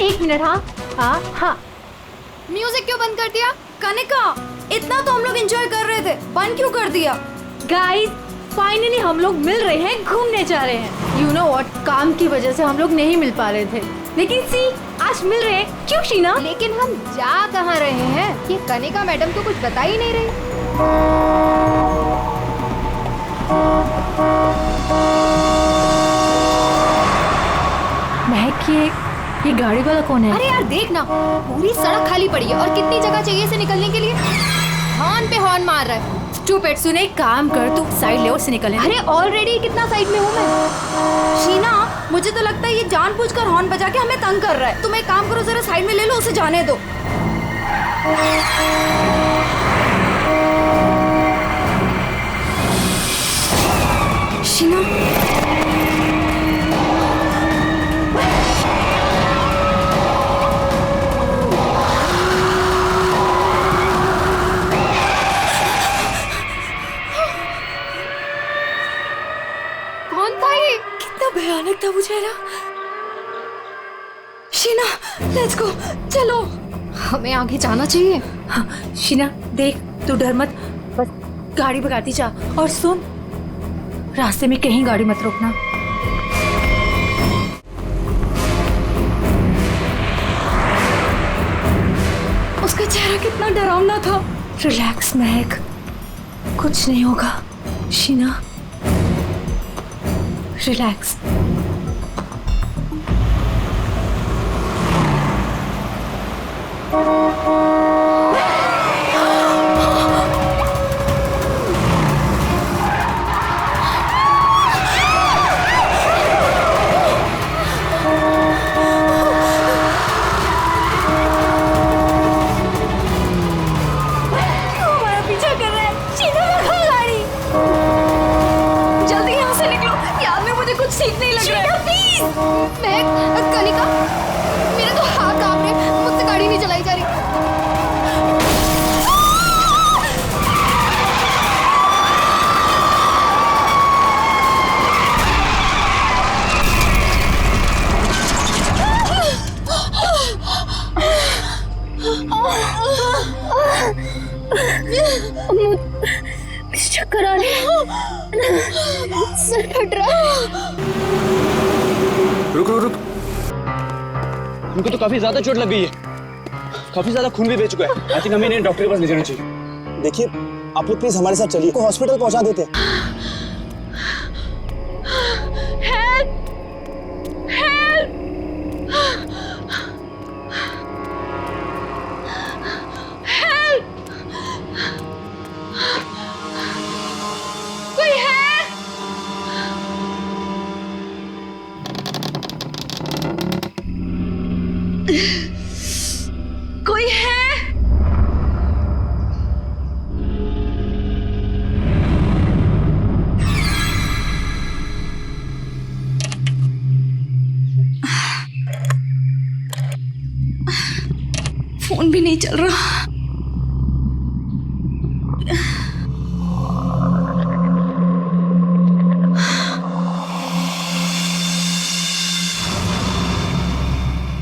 एक मिनट। हाँ हाँ हाँ, म्यूजिक क्यों बंद कर दिया? कनिका, इतना तो हम लोग एंजॉय कर रहे थे, बंद क्यों कर दिया? गाइस फाइनली हम लोग मिल रहे हैं, घूमने जा रहे हैं। यू नो व्हाट, काम की वजह से हम लोग नहीं मिल पा रहे थे, लेकिन सी आज मिल रहे हैं। क्यों शीना? लेकिन हम जा कहाँ रहे हैं? ये कनिका मैडम तो कुछ बता ही नहीं रही। महक, ये गाड़ी वाला कौन है? अरे यार देख ना, पूरी सड़क खाली पड़ी है और कितनी जगह चाहिए इसे निकलने के लिए। हॉर्न पे हॉर्न मार रहा है। स्टूपिड, सुने, एक काम कर, तू साइड ले और से निकल। अरे ऑलरेडी कितना साइड में हूँ मैं। शीना, मुझे तो लगता है ये जानबूझकर हॉर्न बजा के हमें तंग कर रहा है। तुम एक काम करो, जरा साइड में ले लो, उसे जाने दो। शीना, कौन था ये? कितना भयानक था मुझे ना। शीना, लेट्स गो, चलो। हमें आगे जाना चाहिए। हाँ शीना देख, तू डर मत, बस गाड़ी भगाती जा। और सुन, रास्ते में कहीं गाड़ी मत रोकना। उसका चेहरा कितना डरावना था। रिलैक्स महक, कुछ नहीं होगा। शीना रिलैक्स। हमारा पीछा कर रहा है। शीना, रखो गाड़ी। जल्दी यहाँ से निकलो, याद में मुझे कुछ ठीक नहीं लग रहा है। प्लीज। महक, कनिका, मेरे तो हाथ कांप रहे, मुझसे गाड़ी नहीं चलाई जा रही। चक्कर आ रहे हैं, सर फट रहा है। रुक रुक रुक, उनको तो काफी ज्यादा चोट लग गई है, काफी ज्यादा खून भी बह चुका है। आई थिंक हमें इन्हें डॉक्टर के पास ले जाना चाहिए। देखिए, आप लोग प्लीज हमारे साथ चलिए, को हॉस्पिटल पहुंचा देते हैं। कोई है? फोन भी नहीं चल रहा।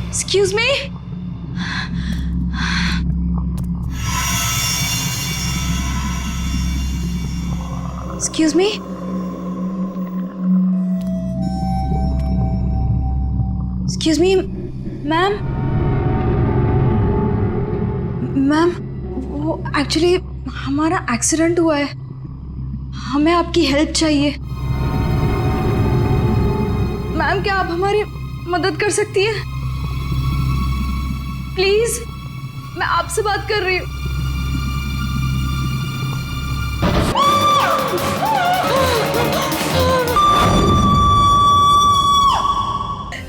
Excuse me? Excuse me? Excuse me, ma'am? Ma'am, वो एक्चुअली हमारा एक्सीडेंट हुआ है, हमें आपकी हेल्प चाहिए। मैम, क्या आप हमारी मदद कर सकती हैं? प्लीज, मैं आपसे बात कर रही हूँ।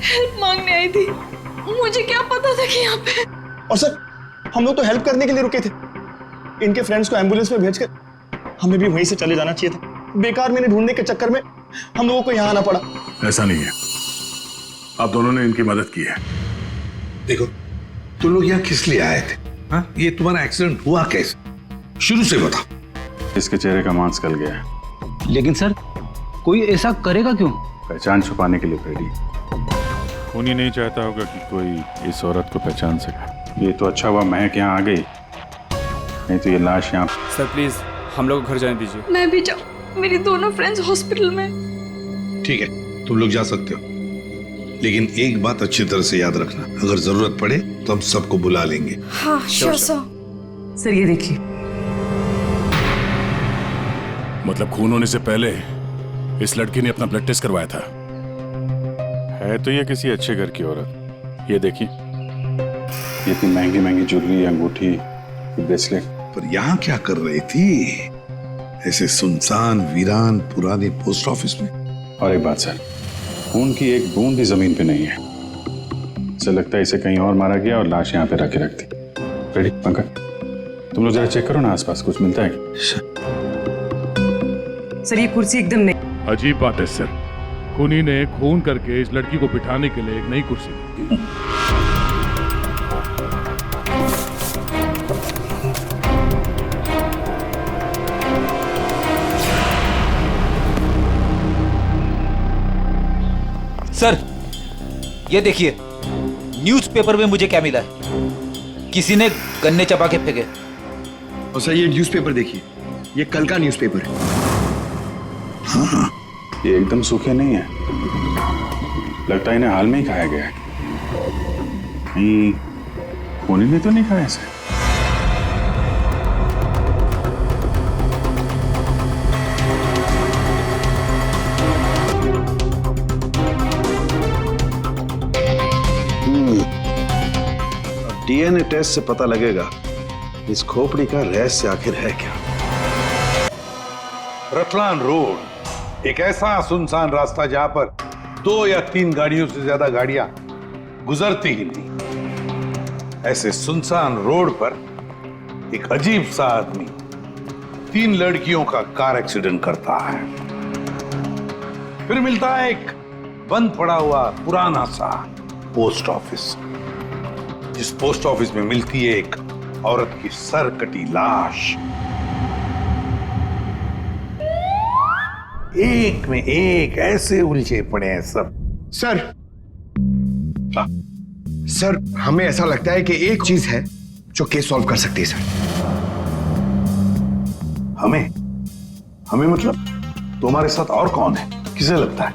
हेल्प मांगने आई थी, मुझे क्या पता था कि यहाँ पे। और सर, हम लोग तो हेल्प करने के लिए रुके थे। इनके फ्रेंड्स को एम्बुलेंस में भेजकर हमें भी वहीं से चले जाना चाहिए था। बेकार मैंने ढूंढने के चक्कर में हम लोगों को यहाँ आना पड़ा। ऐसा नहीं है, आप दोनों ने इनकी मदद की है। देखो, तुम लोग यहाँ किस लिए आए थे? हाँ, ये तुम्हारा एक्सीडेंट हुआ कैसे? शुरू से बता। इसके चेहरे का मांस गल गया है। लेकिन सर, कोई ऐसा करेगा क्यों? पहचान छुपाने के लिए फ्रेडी। खूनी नहीं चाहता होगा कि कोई इस औरत को पहचान सके। ये तो अच्छा हुआ महक यहाँ आ गई, नहीं तो ये लाश यहाँ। सर प्लीज हम लोग घर जाने दीजिए। मैं भी जाऊँ, मेरी दोनों फ्रेंड्स हॉस्पिटल में। ठीक है, तुम लोग जा सकते हो, लेकिन एक बात अच्छी तरह से याद रखना, अगर जरूरत पड़े तो हम सबको बुला लेंगे। हाँ श्योर सर। सर ये देखिए, मतलब खून होने से पहले इस लड़की ने अपना ब्लड टेस्ट करवाया था। है तो ये किसी अच्छे घर की औरत। ये देखिए, ये इतनी महंगी महंगी ज्वेलरी, अंगूठी, ब्रेसलेट। पर यहाँ क्या कर रही थी ऐसे सुनसान वीरान पुराने पोस्ट ऑफिस में? और एक बात सर, खून की एक बूंद भी जमीन पे नहीं है। ऐसा लगता है इसे कहीं और मारा गया और लाश यहाँ पे रख के रख दी। रेडी पंकज, तुम लोग जरा चेक करो ना आसपास कुछ मिलता है क्या? सर ये कुर्सी एकदम नहीं। अजीब बात है सर, खूनी ने खून करके इस लड़की को बिठाने के लिए एक नई कुर्सी दी। सर ये देखिए, न्यूज़पेपर में मुझे क्या मिला है, किसी ने गन्ने चबा के फेंके। और सर ये न्यूज़पेपर देखिए, ये कल का न्यूज़पेपर है। हाँ, ये एकदम सूखे नहीं है, लगता है इन्हें हाल में ही खाया गया है। खूनी ने तो नहीं खाया इसे। डीएनए टेस्ट से पता लगेगा इस खोपड़ी का रहस्य आखिर है क्या। रतलान रोड एक ऐसा सुनसान रास्ता जहां पर 2 या 3 गाड़ियों से ज्यादा गाड़ियां गुजरती ही नहीं। ऐसे सुनसान रोड पर एक अजीब सा आदमी 3 लड़कियों का कार एक्सीडेंट करता है। फिर मिलता है एक बंद पड़ा हुआ पुराना सा पोस्ट ऑफिस, जिस पोस्ट ऑफिस में मिलती है एक औरत की सर कटी लाश। एक में एक ऐसे उलझे पड़े हैं सब। सर हमें ऐसा लगता है कि एक चीज है जो केस सॉल्व कर सकती है सर। हमें मतलब तुम्हारे साथ और कौन है, किसे लगता है?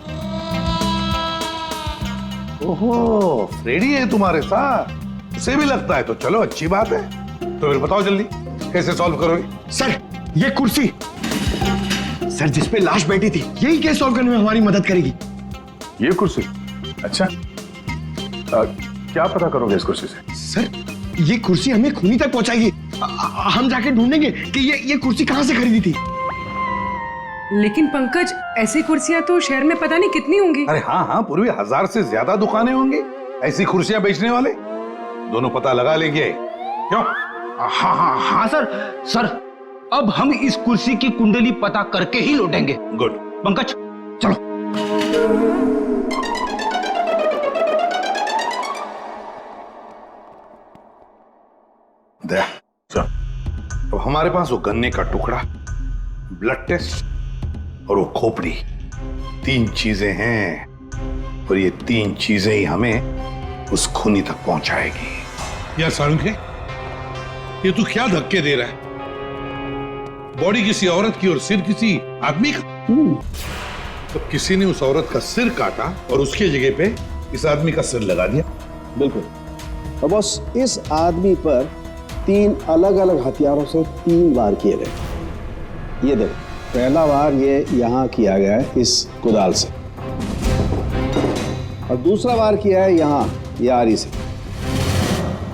ओहो, फ्रेडी है तुम्हारे साथ, उसे भी लगता है तो चलो अच्छी बात है। तो फिर बताओ जल्दी कैसे सॉल्व करोगे? सर ये कुर्सी सर जिसपे लाश बैठी थी, यही केस सॉल्व करने में हमारी मदद करेगी। ये कुर्सी? अच्छा, क्या पता करोगे इस कुर्सी से? सर ये कुर्सी हमें खूनी तक पहुंचाएगी। हम जाके ढूंढेंगे कि ये कुर्सी कहां से खरीदी थी। लेकिन पंकज, ऐसी कुर्सियां तो शहर में पता नहीं कितनी होंगी। अरे हाँ, पूर्वी 1000 से ज्यादा दुकानें होंगी ऐसी कुर्सियां बेचने वाले। दोनों पता लगा लेंगे, क्यों? हाँ सर अब हम इस कुर्सी की कुंडली पता करके ही लौटेंगे। गुड पंकज चलो। अब हमारे पास वो गन्ने का टुकड़ा, ब्लड टेस्ट और वो खोपड़ी, 3 चीजें हैं, और ये 3 चीजें ही हमें उस खूनी तक पहुंचाएगी। यार साळुंखे, ये तू क्या धक्के दे रहा है? बॉडी किसी औरत की और सिर किसी आदमी का। तो किसी ने उस औरत का सिर काटा और उसके जगह पे इस आदमी का सिर लगा दिया। बिल्कुल। तो बस इस आदमी पर 3 अलग अलग हथियारों से 3 वार किए गए। ये देखो, पहला वार ये यहाँ किया गया है इस कुदाल से, और दूसरा वार किया है यहाँ ये आरी से,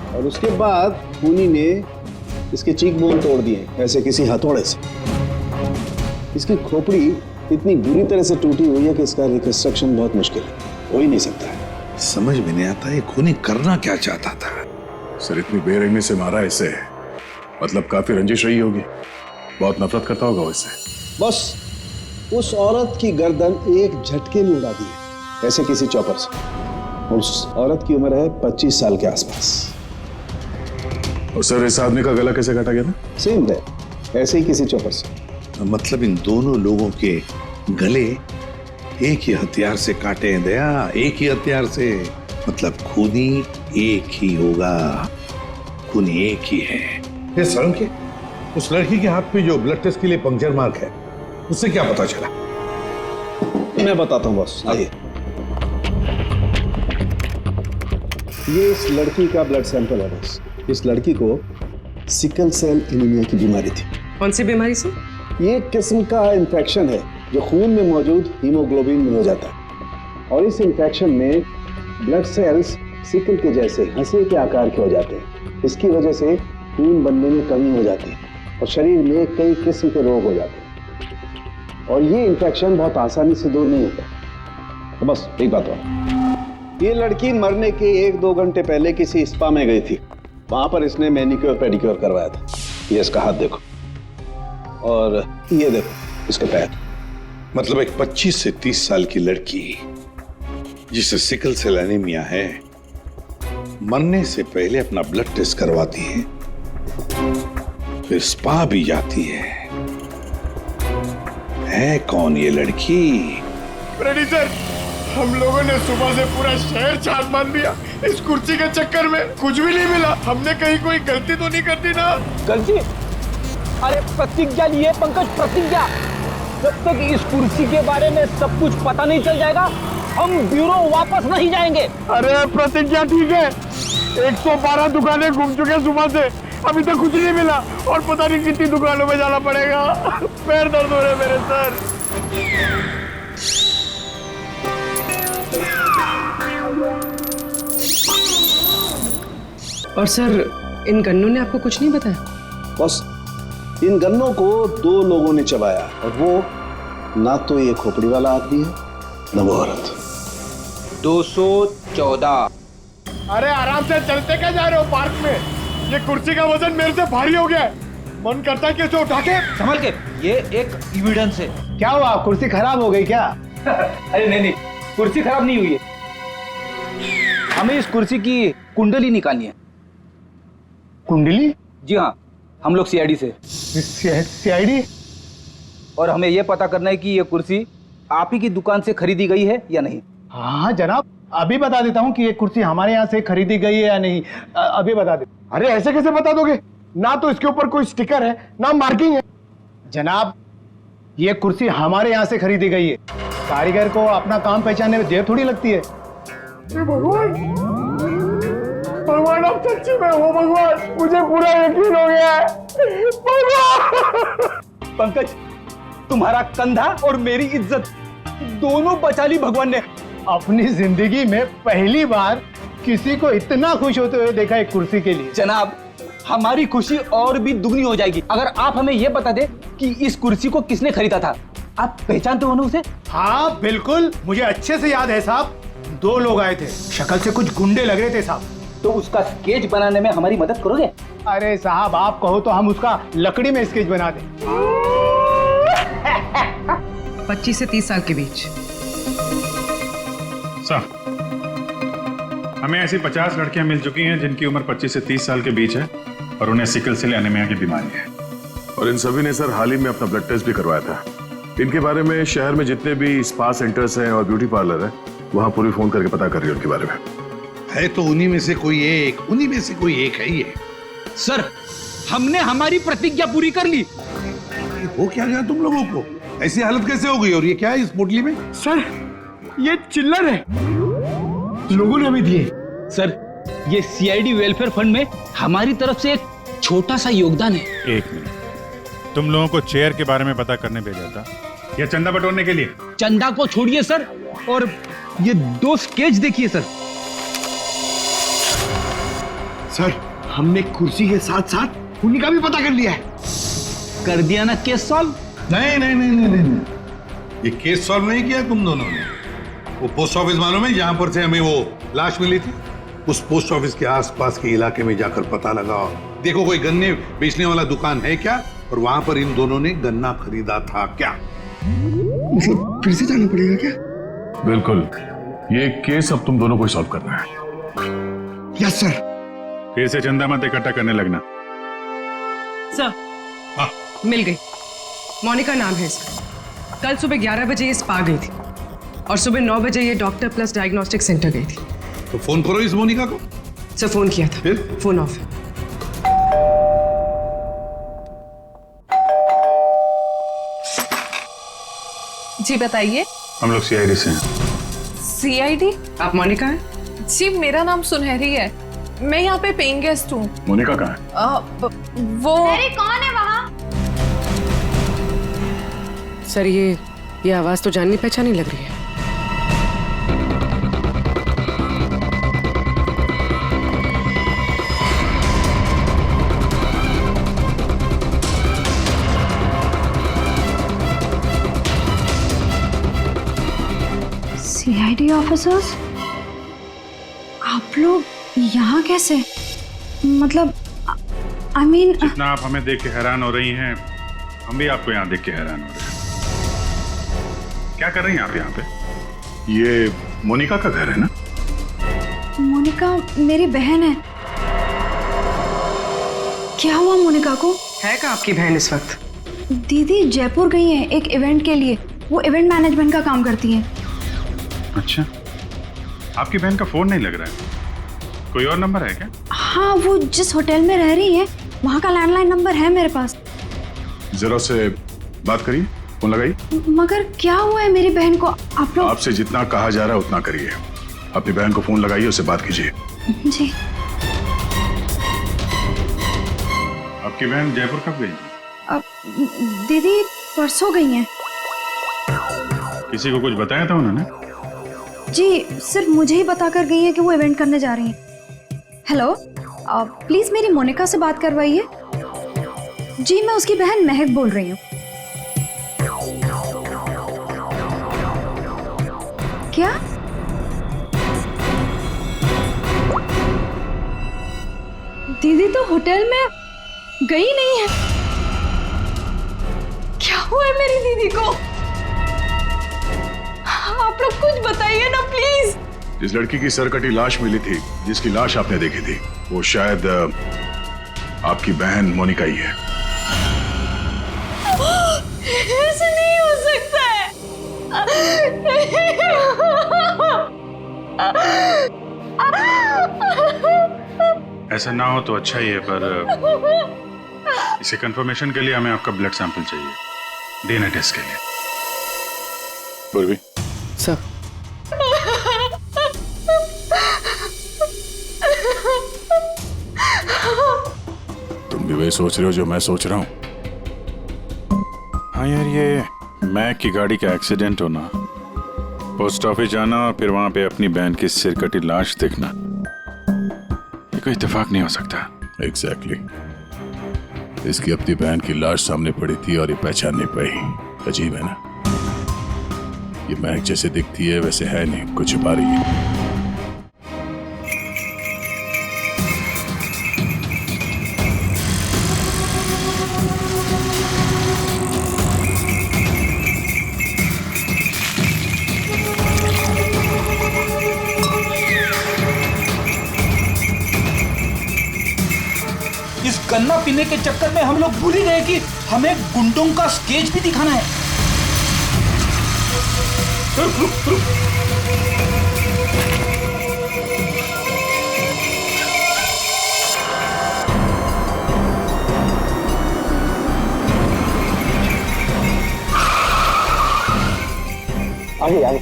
और उसके बाद खूनी ने इसके चीक बोन तोड़ दिए ऐसे किसी हथौड़े से। इसकी खोपड़ी इतनी बुरी तरह से टूटी हुई है कि इसका रिकंस्ट्रक्शन बहुत मुश्किल है, हो ही नहीं सकता है। समझ में नहीं आता ये खूनी करना क्या चाहता था। सर इतनी बेरहमी से मारा इसे, मतलब काफी रंजिश रही होगी, बहुत नफरत करता होगा इससे। बस उस औरत की गर्दन एक झटके में उड़ा दी है ऐसे किसी चौपर से। उस औरत की उम्र है 25 साल के आसपास। और सर इस आदमी का गला कैसे काटा गया था? सेम है, ऐसे ही किसी चौपर से। मतलब इन दोनों लोगों के गले एक ही हथियार से काटे हैं दया, एक ही हथियार से। मतलब खूनी एक ही होगा, खूनी एक ही है। ये शर्म के उस लड़की के हाथ पे जो ब्लड टेस्ट के लिए पंक्चर मार्क है, उससे क्या पता चला? मैं बताता हूँ बॉस, आइए। ये इस लड़की का ब्लड सैंपल है बॉस। इस लड़की को सिकल सेल एनीमिया की बीमारी थी। कौन सी बीमारी से? ये एक किस्म का इन्फेक्शन है जो खून में मौजूद हीमोग्लोबिन में हो जाता है, और इस इन्फेक्शन में ब्लड सेल्स सिकल के जैसे हंसी के आकार के हो जाते हैं। इसकी वजह से खून बनने में कमी हो जाती है और शरीर में कई किस्म के रोग हो जाते हैं, और ये इन्फेक्शन बहुत आसानी से दूर नहीं होता। तो बस एक बात और, ये लड़की मरने के 1-2 घंटे पहले किसी स्पा में गई थी। वहां पर इसने मैनिक्योर पेडिक्योर करवाया था। ये इसका हाथ देखो, और ये देखो इसके पैर। मतलब एक 25 से 30 साल की लड़की जिसे सिकल सेल एनीमिया है, मरने से पहले अपना ब्लड टेस्ट करवाती है, फिर स्पा भी जाती है कौन ये लड़की? रेडी सर, हम लोगों ने सुबह से पूरा शहर छान मान दिया। इस कुर्सी के चक्कर में कुछ भी नहीं मिला। हमने कहीं कोई गलती तो नहीं कर दी ना? गलती? अरे प्रतिज्ञा लिए पंकज, प्रतिज्ञा। जब तक इस कुर्सी के बारे में सब कुछ पता नहीं चल जाएगा, हम ब्यूरो वापस नहीं जाएंगे। अरे प्रतिज्ञा ठीक है, 112 दुकानें घूम चुके सुबह से, अभी तक कुछ नहीं मिला, और पता नहीं कितनी दुकानों में जाना पड़ेगा। पैर दर्द हो रहे मेरे सर। और सर, इन गन्नों ने आपको कुछ नहीं बताया? बस इन गन्नों को 2 लोगों ने चबाया, और वो ना तो ये खोपड़ी वाला आदमी है ना वो औरत। 214। अरे आराम से चलते क्या जा रहे हो पार्क में? ये कुर्सी का वजन मेरे से भारी हो गया है। मन करता है कि इसे उठा के संभल के, ये एक एविडेंस है। क्या हुआ, कुर्सी खराब हो गई क्या? अरे नहीं, कुर्सी खराब नहीं हुई है। हमें इस कुर्सी की कुंडली निकालनी है। कुंडली? जी हाँ, हम लोग सीआईडी से। सीआईडी? और हमें यह पता करना है कि ये कुर्सी आप ही की दुकान से खरीदी गई है या नहीं। हाँ जनाब, अभी बता देता हूँ कि ये कुर्सी हमारे यहाँ से खरीदी गई है या नहीं। अभी बता दे। अरे ऐसे कैसे बता दोगे? ना तो इसके ऊपर कोई स्टिकर है, ना मार्किंग है। जनाब, ये कुर्सी हमारे यहाँ से खरीदी गई है। कारीगर को अपना काम पहचानने में देर थोड़ी लगती है। भगवान, भगवान आप सच्ची में हो भगवान, मुझे पूरा यकीन हो गया है। भगवान! पंकज, तुम्हारा कंधा और मेरी इज्जत दोनों बचा ली भगवान ने। अपनी जिंदगी में पहली बार किसी को इतना खुश होते हुए देखा एक कुर्सी के लिए। जनाब, हमारी खुशी और भी दुगनी हो जाएगी अगर आप हमें यह बता दे कि इस कुर्सी को किसने खरीदा था। आप पहचानते हो ना उसे? हाँ बिल्कुल, मुझे अच्छे से याद है साहब। 2 लोग आए थे, शक्ल से कुछ गुंडे लग रहे थे साहब। तो उसका स्केच बनाने में हमारी मदद करोगे? अरे साहब, आप कहो तो हम उसका लकड़ी में स्केच बना दें। 25 से 30 साल के बीच। सर, हमें ऐसी 50 लड़कियां मिल चुकी हैं जिनकी उम्र 25 से 30 साल के बीच है और उन्हें सिकल सेल एनीमिया की बीमारी है। और इन सभी ने सर हाल ही में अपना ब्लड टेस्ट भी करवाया था। इनके बारे में शहर में जितने भी स्पा सेंटर्स हैं और ब्यूटी पार्लर है, वहां पूरी फोन करके पता कर रही है उनके बारे में। है तो उन्हीं में से कोई एक, उन्हीं में से कोई एक है ये। सर, हमने हमारी प्रतिज्ञा पूरी कर ली। हो क्या गया तुम लोगों को? ऐसी हालत कैसे हो गई? और ये क्या है इस पोटली में? सर, ये चिल्लर है, लोगों ने हमें दिए। सर, ये सीआईडी वेलफेयर फंड में हमारी तरफ से एक छोटा सा योगदान है। 1 मिनट, तुम लोगों को चेयर के बारे में पता करने भेजा था या चंदा बटोरने के लिए? चंदा को छोड़िए सर, और ये 2 स्केच देखिए सर। सर, हमने कुर्सी के साथ साथ उन्हीं का भी पता कर लिया है। कर दिया ना केस सॉल्व? नहीं नहीं नहीं नहीं नहीं, ये केस सॉल्व नहीं किया तुम दोनों ने। वो पोस्ट ऑफिस मालूम है जहां पर से हमें वो लाश मिली थी? उस पोस्ट ऑफिस के आसपास के इलाके में जाकर पता लगाओ, देखो कोई गन्ने बेचने वाला दुकान है क्या, और वहां पर इन दोनों ने गन्ना खरीदा था क्या? मतलब फिर से जाना पड़ेगा क्या? बिल्कुल, ये केस अब तुम दोनों को सॉल्व करना है। Yes sir. फिर से चंदा मत इकट्ठा करने लगना। सर, मिल गई। मोनिका नाम है इसका। कल सुबह 11 बजे ये स्पा गई थी और सुबह 9 बजे ये डॉक्टर प्लस डायग्नोस्टिक सेंटर गई थी। तो फोन करो इस मोनिका को। सर फोन किया था, फिर फोन ऑफ है। जी बताइए। हम लोग सीआईडी से हैं। सीआईडी? आप मोनिका हैं? जी मेरा नाम सुनहरी है, मैं यहाँ पे पेइंग गेस्ट हूँ। मोनिका कहाँ है? वो कौन है वहाँ? सर ये आवाज तो जाननी पहचानी लग रही है। सीआईडी ऑफिसर्स, आप लोग यहाँ कैसे? मतलब आई मीन जितना आप हमें देख के हैरान हो रही हैं, हम भी आपको यहाँ देख के हैरान हो रहे हैं। क्या कर रही हैं आप यहाँ पे? ये मोनिका का घर है ना? मोनिका मेरी बहन है। क्या हुआ मोनिका को? है क्या आपकी बहन इस वक्त? दीदी जयपुर गई है एक इवेंट के लिए, वो इवेंट मैनेजमेंट का काम करती है। अच्छा, आपकी बहन का फोन नहीं लग रहा है, कोई और नंबर है क्या? हाँ, वो जिस होटल में रह रही है वहाँ का लैंडलाइन नंबर है मेरे पास। जरा से बात करिए, फोन लगाइए। मगर क्या हुआ है मेरी बहन को? आप लोग आपसे जितना कहा जा रहा है उतना करिए। अपनी बहन को फोन लगाइए, उससे बात कीजिए। जी। आपकी बहन जयपुर कब गई? दीदी परसों गई हैं। किसी को कुछ बताया था उन्होंने? जी सिर्फ मुझे ही बताकर गई है कि वो इवेंट करने जा रही हैं। हेलो, प्लीज मेरी मोनिका से बात करवाइए। जी मैं उसकी बहन महक बोल रही हूँ। क्या? दीदी तो होटल में गई नहीं है। क्या हुआ है मेरी दीदी को? आप लोग कुछ बताइए ना प्लीज। जिस लड़की की सरकटी लाश मिली थी, जिसकी लाश आपने देखी थी, वो शायद आपकी बहन मोनिका ही है। ऐसा नहीं हो सकता है। ऐसा ना हो तो अच्छा ही है, पर इसे कंफर्मेशन के लिए हमें आपका ब्लड सैंपल चाहिए, डीएनए टेस्ट के लिए। पूर्वी सर, तुम भी वही सोच रहे हो जो मैं सोच रहा हूँ? हाँ यार, ये मैक की गाड़ी का एक्सीडेंट होना, पोस्ट ऑफिस जाना और फिर वहां पे अपनी बहन की सिरकटी लाश देखना, ये कोई इत्तेफाक नहीं हो सकता। एग्जैक्टली। इसकी अपनी बहन की लाश सामने पड़ी थी और ये पहचान नहीं पाई। अजीब है ना? ये मैक जैसे दिखती है वैसे है नहीं, कुछ छुपा रही है। इस गन्ना पीने के चक्कर में हम लोग भूल ही गए कि हमें गुंडों का स्केच भी दिखाना है। आगे आगे।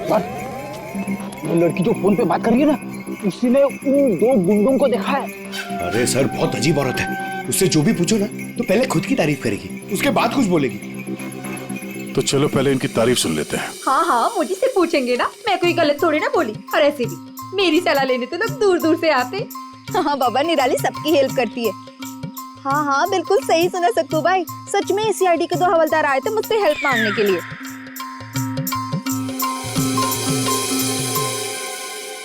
सर, वो लड़की जो फोन पे बात कर रही है ना, उसी ने उन दो गुंडों को देखा है। अरे सर, बहुत अजीब औरत है। उससे जो भी पूछो ना तो पहले खुद की तारीफ करेगी, उसके बाद कुछ बोलेगी। तो चलो पहले इनकी तारीफ सुन लेते हैं। हाँ हाँ, मुझे से पूछेंगे ना, मैं कोई गलत थोड़ी ना बोली। और ऐसे भी मेरी सलाह लेने तो लोग दूर दूर से आते। हाँ बाबा, निराली सबकी हेल्प करती है। हाँ हाँ बिल्कुल सही सुना सक्कू भाई, सच में सीआईडी के 2 हवलदार आए थे मुझसे हेल्प मांगने के लिए।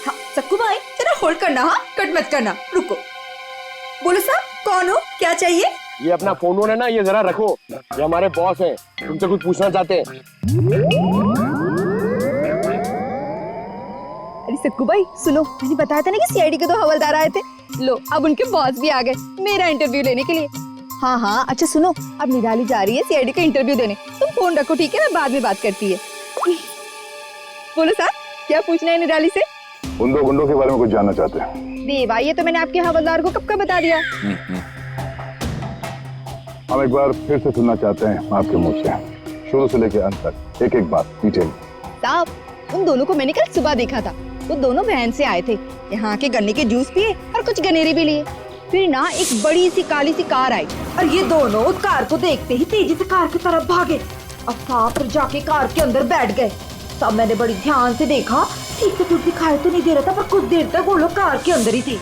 हाँ सक्कू भाई, जरा होल्ड करना, हाँ कट मत करना, रुको। बोलो साहब, कौन हो, क्या चाहिए? ये अपना फोन है ना, ये जरा रखो, ये हमारे बॉस हैं, तुमसे कुछ पूछना चाहते हैं। अरे सक्कू भाई सुनो, मैंने बताया था ना कि सीआईडी के 2 हवलदार आए थे। लो अब उनके बॉस भी आ गए मेरा इंटरव्यू लेने के लिए। हाँ हाँ अच्छा सुनो, अब निराली जा रही है सीआईडी का इंटरव्यू देने, तुम फोन रखो ठीक है, मैं बाद में बात करती है। बोलो साहब, क्या पूछना है निराली से? उन 2 गुंडों के बारे में कुछ जानना चाहते हैं। देवा, ये तो मैंने आपके हवलदार को कब का बता दिया। हम एक बार फिर से सुनना चाहते हैं आपके मुंह से, शुरू से लेकर अंत तक, एक एक बात डिटेल। साहब, उन दोनों को मैंने कल सुबह देखा था। वो दोनों बहन से आए थे, यहाँ के गन्ने के जूस पिए और कुछ गनेरे भी लिए। फिर ना एक बड़ी सी काली सी कार आई और ये दोनों उस कार को देखते ही तेजी से कार की तरफ भागे और साफ जाके कार के अंदर बैठ गए। तब मैंने बड़ी ध्यान से देखा, ठीक से कुछ दिखाई तो नहीं दे रहा था, पर कुछ देर तक वो लोग कार के अंदर ही थे।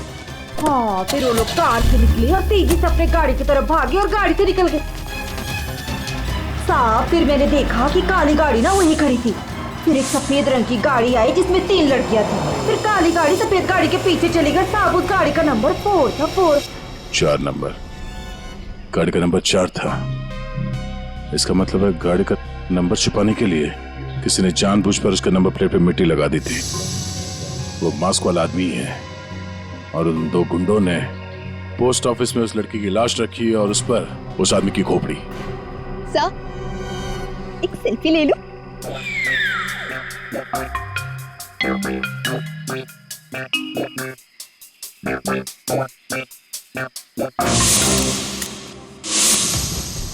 हाँ, फिर वो लोग कार से निकले और तेजी से अपने गाड़ी की तरफ भागे और गाड़ी से निकल गए। साहब, फिर मैंने देखा कि काली गाड़ी ना वहीं खड़ी थी। फिर एक सफेद रंग की गाड़ी आई जिसमें 3 लड़कियां थी। फिर काली गाड़ी सफेद गाड़ी के पीछे चली गई। साहब, उस गाड़ी का नंबर 4 था। 4 नंबर, गाड़ी का नंबर 4 था। इसका मतलब है गाड़ी का नंबर छुपाने के लिए किसी ने जानबूझकर उसके नंबर प्लेट पे मिट्टी लगा दी थी। वो मास्क वाला आदमी है और उन 2 गुंडों ने पोस्ट ऑफिस में उस लड़की की लाश रखी और उस पर उस आदमी की खोपड़ी। सर, एक सेल्फी ले लो।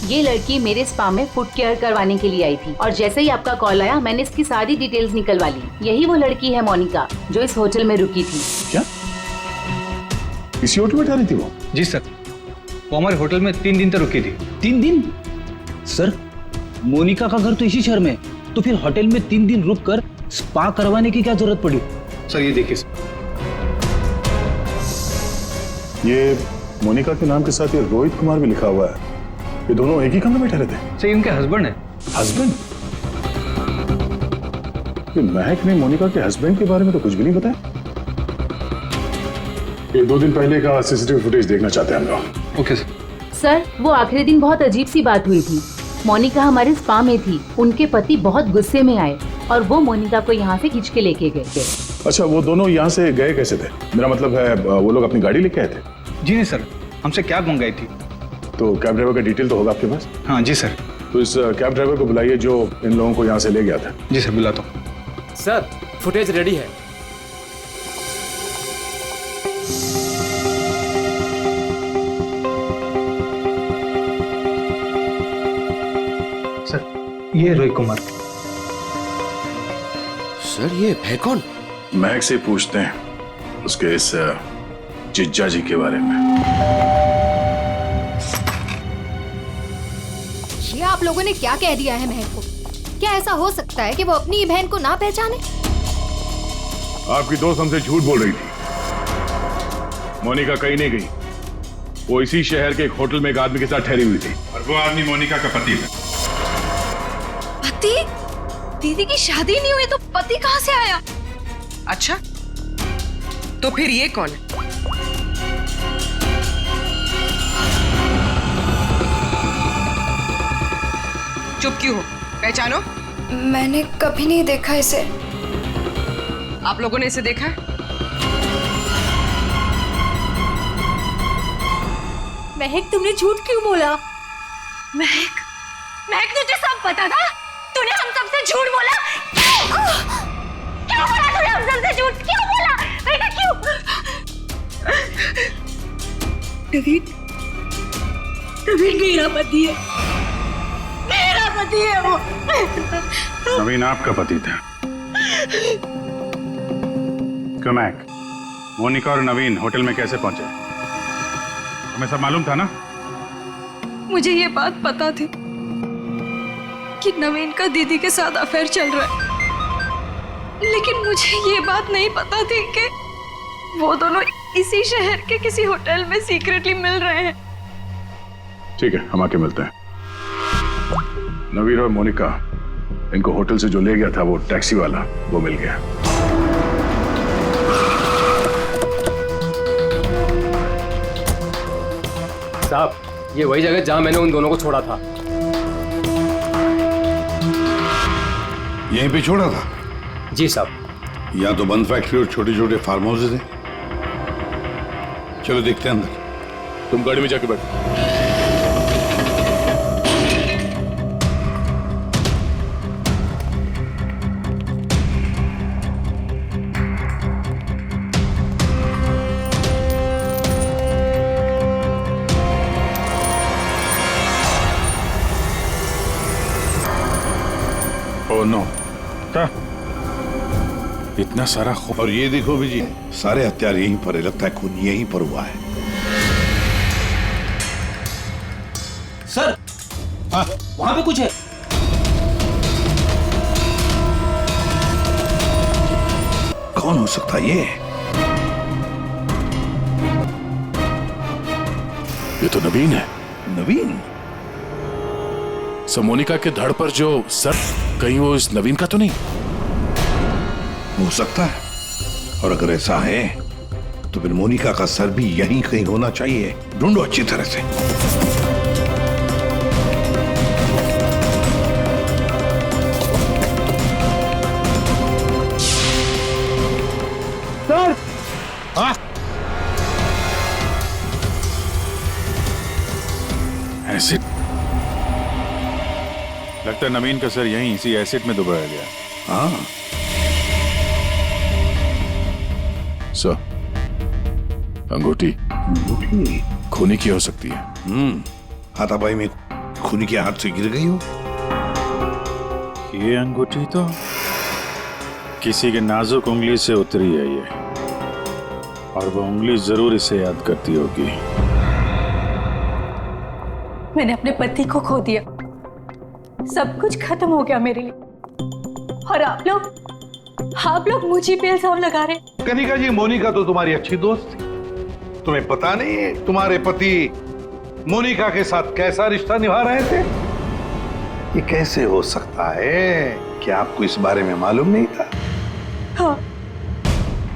ये लड़की मेरे स्पा में फुट केयर करवाने के लिए आई थी और जैसे ही आपका कॉल आया मैंने इसकी सारी डिटेल्स निकलवा ली। यही वो लड़की है मोनिका जो इस होटल में रुकी थी। क्या इसी होटल में ठहरी थी वो? जी सर, वो हमारे होटल में 3 दिन तक रुकी थी। 3 दिन? सर, मोनिका का घर तो इसी शहर में है, तो फिर होटल में 3 दिन रुक कर स्पा करवाने की क्या जरूरत पड़ी? सर ये देखिए, ये मोनिका के नाम के साथ ये रोहित कुमार भी लिखा हुआ है। ये दोनों एक ही कमरे में ठहरे थे? सर इनके हस्बैंड है। हस्बैंड? ये महक ने मोनिका के हस्बैंड के बारे में तो कुछ भी नहीं बताया। ये 2 दिन पहले का सीसीटीवी फुटेज देखना चाहते हैं हम लोग। Okay sir. सर, वो आखिरी दिन बहुत अजीब सी बात हुई थी। मोनिका हमारे स्पा में थी, उनके पति बहुत गुस्से में आए और वो मोनिका को यहाँ से खींच के लेके गए थे। अच्छा, वो दोनों यहाँ से गए कैसे थे? मेरा मतलब है वो लोग अपनी गाड़ी लेके आए थे? जी नहीं सर, हमसे कैब मंगाई थी। तो कैब ड्राइवर का डिटेल तो होगा आपके पास? हाँ जी सर। तो इस कैब ड्राइवर को बुलाइए जो इन लोगों को यहाँ से ले गया था। जी सर, बुलाता हूँ। सर, फुटेज रेडी है। सर, ये रोहित कुमार। सर, ये है कौन? महक से पूछते हैं उसके इस जिज्जा जी के बारे में। ये आप लोगों ने क्या कह दिया है महक को? क्या ऐसा हो सकता है कि वो अपनी बहन को ना पहचाने? आपकी दोस्त हमसे झूठ बोल रही थी। मोनिका कहीं नहीं गई, वो इसी शहर के एक होटल में एक आदमी के साथ ठहरी हुई थी और वो आदमी मोनिका का पति है। पति? दीदी की शादी नहीं हुई तो पति कहाँ से आया? अच्छा, तो फिर ये कौन है? चुप क्यों हो? पहचानो। मैंने कभी नहीं देखा इसे। आप लोगों ने इसे देखा है? महक, तुमने झूठ क्यों बोला? महक, महक तुझे सब पता था? तूने हम सबसे झूठ बोला? क्यों बोला तूने हम सबसे झूठ? क्यों बोला? बेटा क्यों? नवीन, नवीन मेरा पति है, मेरा पति है वो। नवीन आपका पति था? कमैक, मोनिका और नवीन होटल में कैसे पहुंचे? तुम्हें सब मालूम था ना? मुझे ये बात पता थी कि नवीन का दीदी के साथ अफेयर चल रहा है, लेकिन मुझे ये बात नहीं पता थी कि वो दोनों इसी शहर के किसी होटल में सीक्रेटली मिल रहे हैं। ठीक है, हम आके मिलते हैं। नवीन और मोनिका, इनको होटल से जो ले गया था वो टैक्सी वाला, वो मिल गया। साहब, ये वही जगह जहां मैंने उन दोनों को छोड़ा था। यहीं पे छोड़ा था? जी साहब। यहाँ तो बंद फैक्ट्री और छोटे छोटे फार्म हाउसेज हैं। चलो देखते हैं अंदर। तुम गाड़ी में जाके बैठो। दोनों इतना सारा और ये देखो विजय, सारे हथियार यहीं पर है, लगता है खून यहीं पर हुआ है। सर वहां पे कुछ है। कौन हो सकता है ये तो नवीन है। नवीन? मोनिका के धड़ पर जो सर, कहीं वो इस नवीन का तो नहीं? हो सकता है, और अगर ऐसा है तो फिर मोनिका का सर भी यहीं कहीं होना चाहिए। ढूंढो अच्छी तरह से। सर! हाँ? एसिड? लगता है नवीन का सर यहीं इसी एसिड में डुबाया गया। हाँ। सर, अंगूठी खूनी की हो सकती है। हाथापाई में खूनी के हाथ से गिर गई हो। ये अंगूठी तो किसी के नाजुक उंगली से उतरी है ये, और वो उंगली जरूर इसे याद करती होगी। मैंने अपने पति को खो दिया, सब कुछ खत्म हो गया मेरे लिए, और आप लोग मुझे पे इल्जाम लगा रहे। कनिका जी, मोनिका तो तुम्हारी अच्छी दोस्त थी। तुम्हें पता नहीं है तुम्हारे पति मोनिका के साथ कैसा रिश्ता निभा रहे थे? ये कैसे हो सकता है? क्या आपको इस बारे में मालूम नहीं था? हाँ,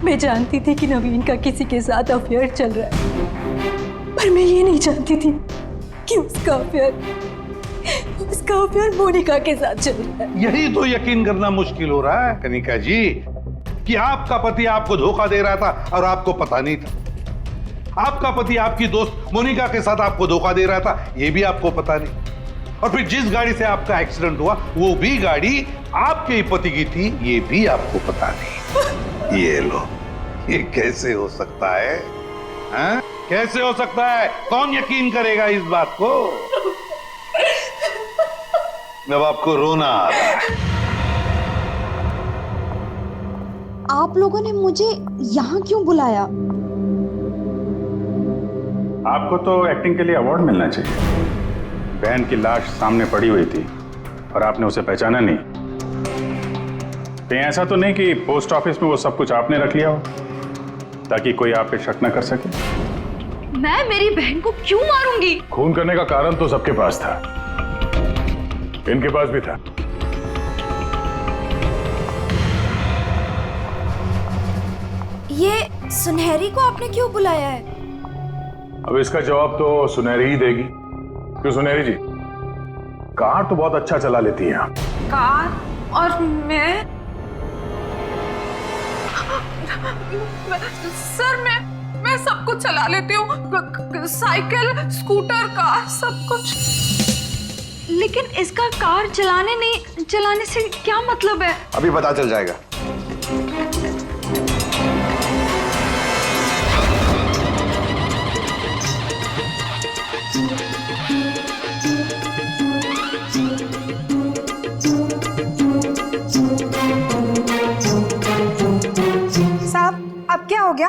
मैं जानती थी कि नवीन का किसी के साथ अफेयर चल रहा है, पर मैं ये नहीं जानती थी कि उसका अफेयर मोनिका के साथ चल रहा है। यही तो यकीन करना मुश्किल हो रहा है कनिका जी, कि आपका पति आपको धोखा दे रहा था और आपको पता नहीं था। आपका पति आपकी दोस्त मोनिका के साथ आपको धोखा दे रहा था, यह भी आपको पता नहीं। और फिर जिस गाड़ी से आपका एक्सीडेंट हुआ वो भी गाड़ी आपके ही पति की थी, ये भी आपको पता नहीं। ये लो, ये कैसे हो सकता है? हाँ? कैसे हो सकता है? कौन यकीन करेगा इस बात को? अब आपको रोना आ रहा है। आप लोगों ने मुझे यहाँ क्यों बुलाया? आपको तो एक्टिंग के लिए अवार्ड मिलना चाहिए। बहन की लाश सामने पड़ी हुई थी और आपने उसे पहचाना नहीं। कहीं ऐसा तो नहीं कि पोस्ट ऑफिस में वो सब कुछ आपने रख लिया हो ताकि कोई आप पे शक न कर सके? मैं मेरी बहन को क्यों मारूंगी? खून करने का कारण तो सबके पास था, इनके पास भी था। ये सुनहरी को आपने क्यों बुलाया है? अब इसका जवाब तो सुनहरी ही देगी। क्यों सुनहरी जी, कार तो बहुत अच्छा चला लेती हैं आप। कार? और मैं सर मैं सब कुछ चला लेती हूँ, साइकिल, स्कूटर, कार, सब कुछ। लेकिन इसका कार चलाने से क्या मतलब है? अभी पता चल जाएगा। साहब, अब क्या हो गया?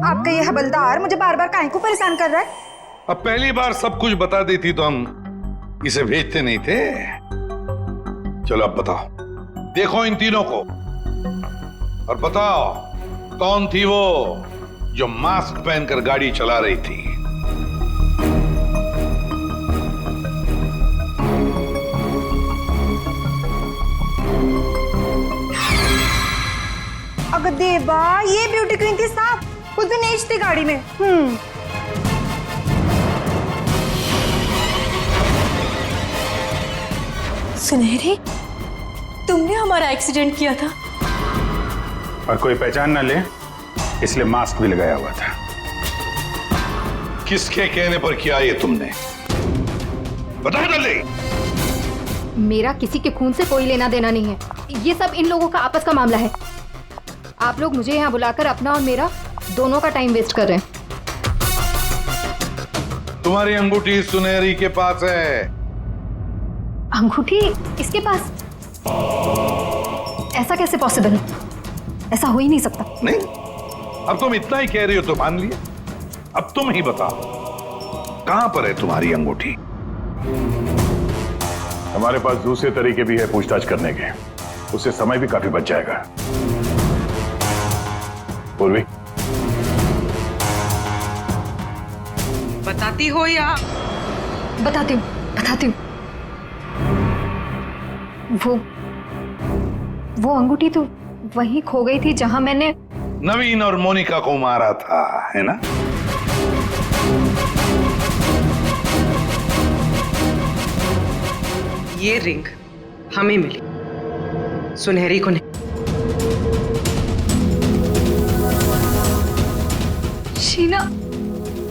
आपका ये हवलदार मुझे बार बार काहे को परेशान कर रहा है? अब पहली बार सब कुछ बता देती तो हम इसे भेजते नहीं थे। चलो अब बताओ, देखो इन तीनों को और बताओ कौन थी वो जो मास्क पहनकर गाड़ी चला रही थी? अगर देवा, ये ब्यूटी क्वीन थी साहब, खुद भी नेच थी गाड़ी में। सुनहरी, तुमने हमारा एक्सीडेंट किया था और कोई पहचान ना ले इसलिए मास्क भी लगाया हुआ था। किसके कहने पर किया ये तुमने? बता जल्दी। मेरा किसी के खून से कोई लेना देना नहीं है, ये सब इन लोगों का आपस का मामला है। आप लोग मुझे यहाँ बुलाकर अपना और मेरा दोनों का टाइम वेस्ट कर रहे हैं। तुम्हारी अंगूठी सुनहरी के पास है। अंगूठी इसके पास? ऐसा कैसे पॉसिबल है? ऐसा हो ही नहीं सकता। नहीं, अब तुम इतना ही कह रही हो तो मान लिया। अब तुम ही बताओ, कहां पर है तुम्हारी अंगूठी? हमारे पास दूसरे तरीके भी है पूछताछ करने के, उससे समय भी काफी बच जाएगा। पूर्वी, बताती हो या? बताती हूँ। वो अंगूठी तो वहीं खो गई थी जहां मैंने नवीन और मोनिका को मारा था, है ना? ये रिंग हमें मिली, सुनहरी को नहीं। शीना,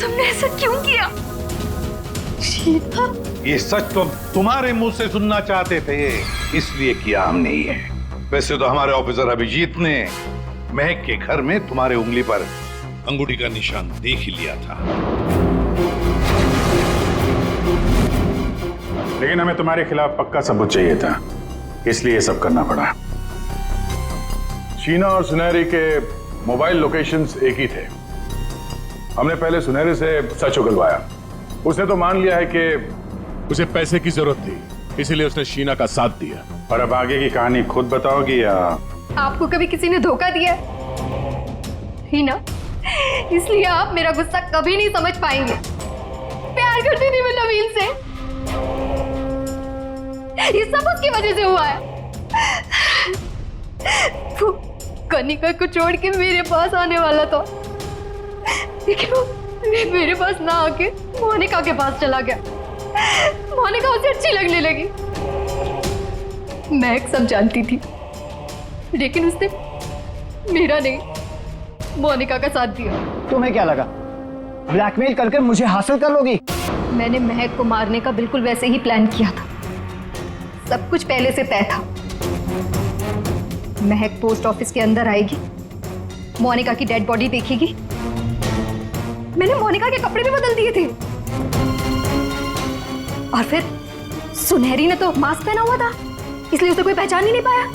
तुमने ऐसा क्यों किया? शीना, ये सच तो तुम्हारे मुंह से सुनना चाहते थे, इसलिए किया हमने ये। वैसे तो हमारे ऑफिसर अभिजीत ने महक के घर में तुम्हारे उंगली पर अंगूठी का निशान देख ही लिया था। लेकिन हमें तुम्हारे खिलाफ पक्का सबूत चाहिए था, इसलिए ये सब करना पड़ा। शीना और सुनहरी के मोबाइल लोकेशंस एक ही थे। हमने पहले सुनहरी से सच उगलवाया। उसने तो मान लिया है कि उसे पैसे की जरूरत थी, इसीलिए उसने शीना का साथ दिया। और अब आगे की कहानी खुद बताओगी या? आपको कभी किसी ने धोखा दिया ही ना, इसलिए आप मेरा गुस्सा कभी नहीं समझ पाएंगे। प्यार करती थी मैं नवीन से, ये सब उसकी वजह से हुआ है। वो कनिका को छोड़ के मेरे पास आने वाला था, लेकिन वो मेरे पास ना आके मोनिका के पास चला गया। मोनिका उसे अच्छी लगने लगी। मैं सब जानती थी, लेकिन उसने मेरा नहीं, मोनिका का साथ दिया। तुम्हें क्या लगा ब्लैकमेल करके मुझे हासिल कर लोगी? मैंने महक को मारने का बिल्कुल वैसे ही प्लान किया था। सब कुछ पहले से तय था। महक पोस्ट ऑफिस के अंदर आएगी, मोनिका की डेड बॉडी देखेगी। मैंने मोनिका के कपड़े भी बदल दिए थे, और फिर सुनहरी ने तो मास्क पहना हुआ था, इसलिए उसे कोई पहचान ही नहीं पाया।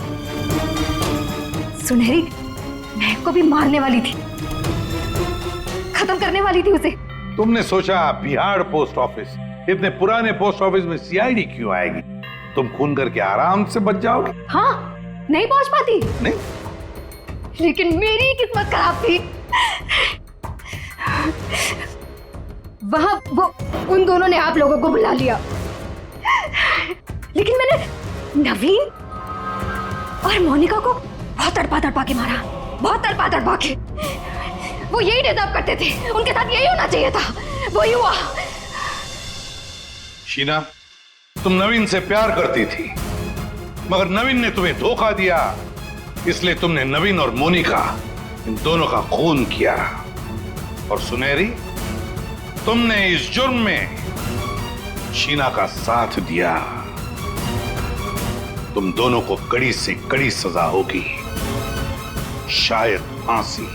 सुनहरी महक को भी मारने वाली थी, खत्म करने वाली थी उसे। तुमने सोचा बिहार पोस्ट ऑफिस, इतने पुराने पोस्ट ऑफिस में सीआईडी क्यों आएगी? तुम खून करके आराम से बच जाओगे। हाँ, नहीं पहुंच पाती। नहीं, लेकिन मेरी किस्मत खराब थी। वहां वो उन दोनों ने आप लोगों को बुला लिया, लेकिन मैंने नवीन और मोनिका को बहुत तड़पा के मारा, बहुत तड़पा के। वो यही डिजर्व करते थे, उनके साथ यही होना चाहिए था, वो ही हुआ। शीना, तुम नवीन से प्यार करती थी, मगर नवीन ने तुम्हें धोखा दिया, इसलिए तुमने नवीन और मोनिका इन दोनों का खून किया। और सुनहरी, तुमने इस जुर्म में शीना का साथ दिया। तुम दोनों को कड़ी से कड़ी सजा होगी, शायद फांसी।